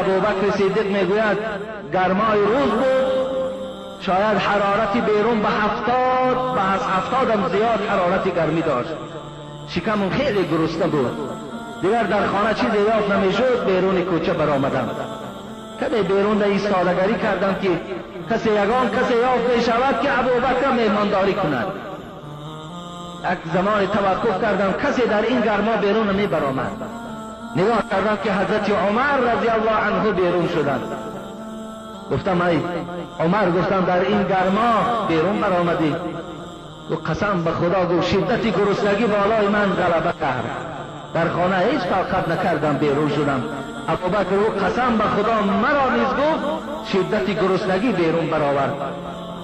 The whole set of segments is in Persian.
ابوبکر صدیق میگوید گرمای روز بود، شاید حرارتی بیرون به 70 هم زیاد حرارتی گرمی داشت. شکمم خیلی گرسنه بود، دیگر در خانه چیزی یافت نمیشد، بیرون کوچه برآمدم. کمی بیرون در ایستادگی کردم که کسی یافت میشود که ابوبکر مهمانداری کند. یک زمان توقف کردم، کسی در این گرما بیرون نمی برآمد. نگاه کردم که حضرت عمر رضی الله عنه بیرون شدند. گفتم ای عمر، گفتم در این گرما بیرون برآمدی؟ و قسم به خدا گفت شدتی گرسنگی بالای من غلبه کرد، در خانه هیچ طاقت نکردم، بیرون شدم. ابوبکر او قسم به خدا مرا نیز گفت شدتی گرسنگی بیرون برآورد.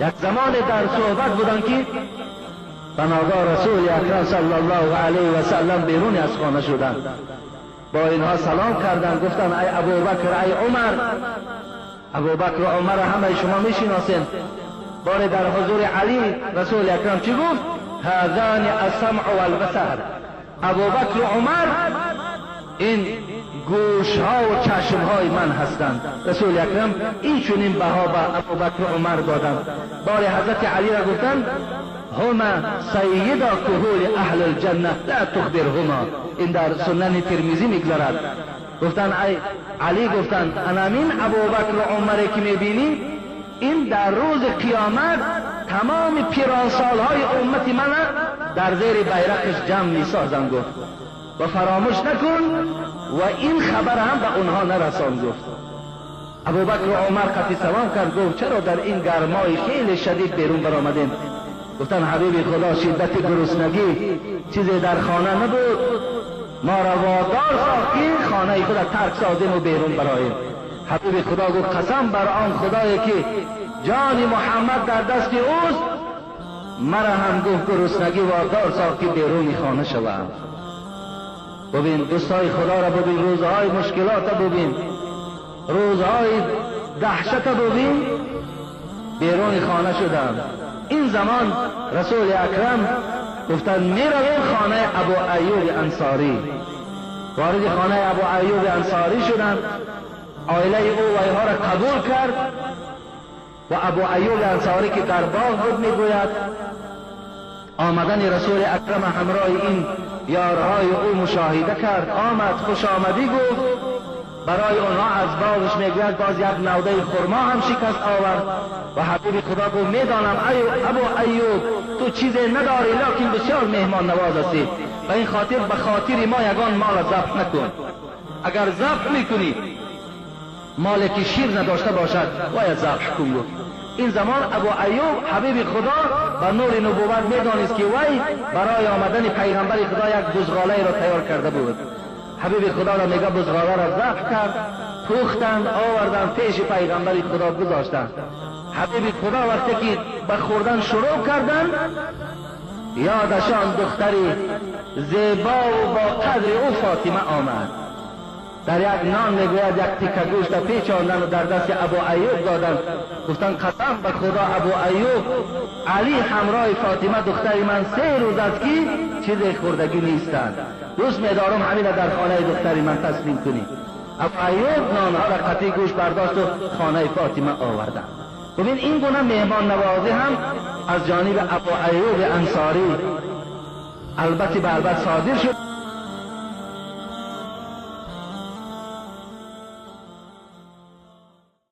یک زمان در صحبت بودن که بناگاه رسول اکرم صلی الله علیه و سلم بیرون از خانه شدند. با اینها سلام کردند، گفتند ای ابوبکر، ای عمر. ابوبکر و عمر همه شما میشناسین. بار در حضور علی رسول اکرم چی گفت؟ هذان السمع والبصر. ابوبکر و عمر این گوش ها و چشم های من هستند. رسول اکرم این چنین بها به ابوبکر و عمر دادند. بار حضرت علی را گفتند هما سیدا کهول اهل الجنه لا تخبرهما. این در سنن ترمذی میگذارد. گفتند ای علی، گفتند انامین ابوبکر و عمر که میبینی این در روز قیامت تمام پیرانسال های امت من در زیر بیرقش جمع میسازند. گفت و فراموش نکن و این خبر هم به اونها نرسان. گفت ابوبکر و عمر قطعی سلام کرد، گفت چرا در این گرمای خیلی شدید بیرون برآمدین؟ گفتن حبیب خدا شدت گرسنگی چیزی در خانه نبود، ما را وادار ساختی خانه خود ترک سازیم و بیرون براییم. حبیب خدا گفت قسم بر آن خدایی که جان محمد در دست اوست، مرا هم گفت گرسنگی وادار ساختی بیرون خانه شوم. ببین دوستای خدا را ببین، روزهای مشکلات ببین، روزهای دهشت ببین، بیرون خانه شدم. این زمان رسول اکرم گفتن میرویم خانه ابو ایوب انصاری. وارد خانه ابو ایوب انصاری شدند. عائله او ویها را قبول کرد و ابو ایوب انصاری که در باغ بود میگوید آمدن رسول اکرم همراه این یارهای او مشاهده کرد. آمد، خوش آمدی گفت. برای اونها از باغش میگوید باز یک نوده خرما هم شکست آورد و حبیب خدا گفت میدانم ابو ایوب تو چیزی نداری لکن بسیار مهمان نواز هستی و این خاطر به خاطر ما یگان مال ذبح نکن. اگر ذبح میکنی مالی که شیر نداشته باشد باید ذبح کن. گفت این زمان ابو ایوب حبیب خدا با نور نبوت میدانست که وی برای آمدن پیغمبر خدا یک بزغاله را تیار کرده بود. حبیب خدا را میگه بزغاله را ذبح کرد، پختند، آوردند پیش پیغمبر خدا گذاشتند. حبیب خدا وقتی که به خوردن شروع کردند یادشان دختری زیبا و با قدر او فاطمه آمد. در یک نان میگوید یک تیکه گوشت پیچاندند و در دست ابو ایوب دادند. گفتند قسم به خدا ابو ایوب علی همراه فاطمه دختر من 3 روز است که چیزی خوردگی نیستند. دوست می‌دارم همین در خانه دختر من تسلیم کنی. ابو ایوب نانها را قطعی گوشت برداشت و خانه فاطمه آوردند. ببین این گونه مهمان نوازی هم از جانب ابو ایوب انصاری البته به البته صادر شد.